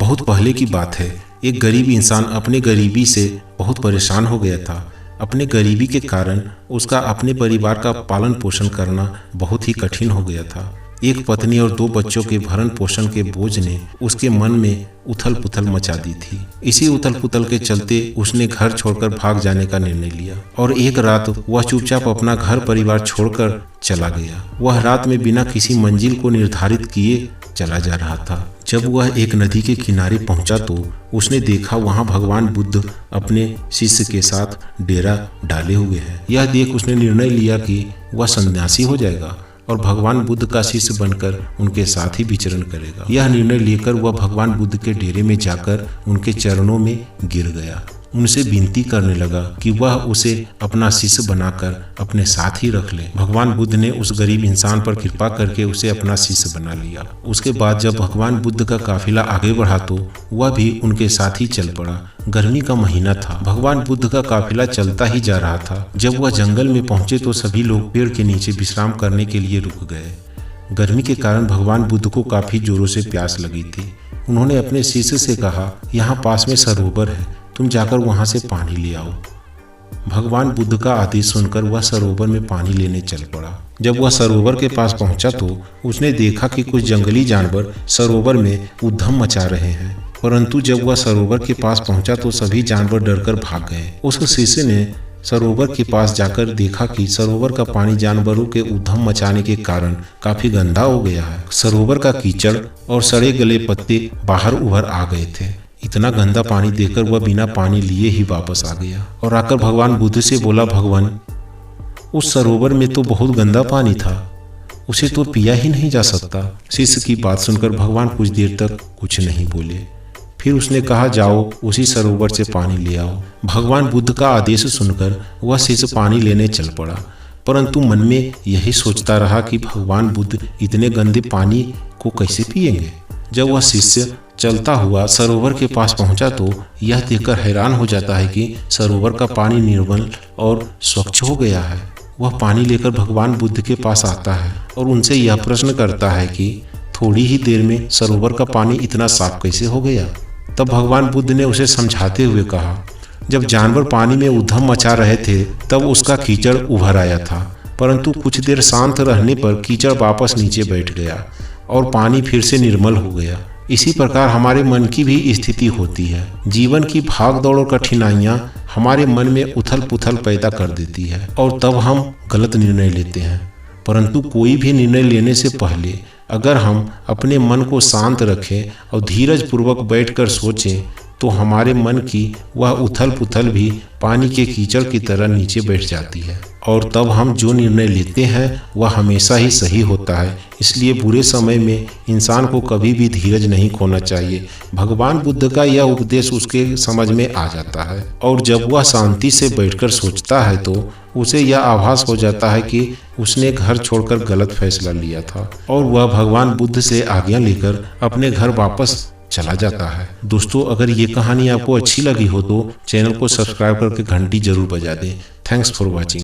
बहुत पहले की बात है। एक गरीब इंसान अपने गरीबी से बहुत परेशान हो गया था। अपने गरीबी के कारण उसका अपने परिवार का पालन पोषण करना बहुत ही कठिन हो गया था। एक पत्नी और 2 बच्चों के भरण पोषण के बोझ ने उसके मन में उथल पुथल मचा दी थी। इसी उथल पुथल के चलते उसने घर छोड़कर भाग जाने का निर्णय लिया और एक रात वह चुपचाप अपना घर परिवार छोड़कर चला गया। वह रात में बिना किसी मंजिल को निर्धारित किए चला जा रहा था। जब वह एक नदी के किनारे पहुंचा तो उसने देखा वहां भगवान बुद्ध अपने शिष्य के साथ डेरा डाले हुए हैं। यह देख उसने निर्णय लिया कि वह सन्यासी हो जाएगा और भगवान बुद्ध का शिष्य बनकर उनके साथ ही विचरण करेगा। यह निर्णय लेकर वह भगवान बुद्ध के डेरे में जाकर उनके चरणों में गिर गया। उनसे विनती करने लगा कि वह उसे अपना शिष्य बनाकर अपने साथ ही रख ले। भगवान बुद्ध ने उस गरीब इंसान पर कृपा करके उसे अपना शिष्य बना लिया। उसके बाद जब भगवान बुद्ध का काफिला आगे बढ़ा तो वह भी उनके साथ ही चल पड़ा। गर्मी का महीना था। भगवान बुद्ध का काफिला चलता ही जा रहा था। जब वह जंगल में पहुंचे तो सभी लोग पेड़ के नीचे विश्राम करने के लिए रुक गए। गर्मी के कारण भगवान बुद्ध को काफी जोरों से प्यास लगी थी। उन्होंने अपने शिष्य से कहा, यहाँ पास में सरोवर है, तुम जाकर वहां से पानी ले आओ। भगवान बुद्ध का आदेश सुनकर वह सरोवर में पानी लेने चल पड़ा। जब वह सरोवर के पास पहुंचा तो उसने देखा कि कुछ जंगली जानवर सरोवर में उद्यम मचा रहे हैं, परंतु जब वह सरोवर के पास पहुंचा तो सभी जानवर डरकर भाग गए। उस शिष्य ने सरोवर के पास जाकर देखा कि सरोवर का पानी जानवरों के उद्यम मचाने के कारण काफी गंदा हो गया है। सरोवर का कीचड़ और सड़े गले पत्ते बाहर उभर आ गए थे। इतना गंदा पानी देखकर वह बिना पानी लिए ही वापस आ गया और आकर भगवान बुद्ध से बोला, भगवान, उस सरोवर में तो बहुत गंदा पानी था, उसे तो पिया ही नहीं जा सकता। शिष्य की बात सुनकर भगवान कुछ देर तक कुछ नहीं बोले। फिर उसने कहा, जाओ उसी सरोवर से पानी ले आओ। भगवान बुद्ध का आदेश सुनकर वह शिष्य पानी लेने चल पड़ा, परंतु मन में यही सोचता रहा कि भगवान बुद्ध इतने गंदे पानी को कैसे पिएंगे। जब वह शिष्य चलता हुआ सरोवर के पास पहुंचा तो यह देखकर हैरान हो जाता है कि सरोवर का पानी निर्मल और स्वच्छ हो गया है। वह पानी लेकर भगवान बुद्ध के पास आता है और उनसे यह प्रश्न करता है कि थोड़ी ही देर में सरोवर का पानी इतना साफ कैसे हो गया। तब भगवान बुद्ध ने उसे समझाते हुए कहा, जब जानवर पानी में उद्यम मचा रहे थे तब उसका कीचड़ उभर आया था, परंतु कुछ देर शांत रहने पर कीचड़ वापस नीचे बैठ गया और पानी फिर से निर्मल हो गया। इसी प्रकार हमारे मन की भी स्थिति होती है। जीवन की भागदौड़ और कठिनाइयां हमारे मन में उथल पुथल पैदा कर देती है और तब हम गलत निर्णय लेते हैं। परंतु कोई भी निर्णय लेने से पहले अगर हम अपने मन को शांत रखें और धीरज पूर्वक बैठकर सोचें तो हमारे मन की वह उथल पुथल भी पानी के कीचड़ की तरह नीचे बैठ जाती है और तब हम जो निर्णय लेते हैं वह हमेशा ही सही होता है। इसलिए बुरे समय में इंसान को कभी भी धीरज नहीं खोना चाहिए। भगवान बुद्ध का यह उपदेश उसके समझ में आ जाता है और जब वह शांति से बैठकर सोचता है तो उसे यह आभास हो जाता है कि उसने घर छोड़कर गलत फैसला लिया था और वह भगवान बुद्ध से आज्ञा लेकर अपने घर वापस चला जाता है। दोस्तों, अगर ये कहानी आपको अच्छी लगी हो तो चैनल को सब्सक्राइब करके घंटी जरूर बजा दें। Thanks for watching.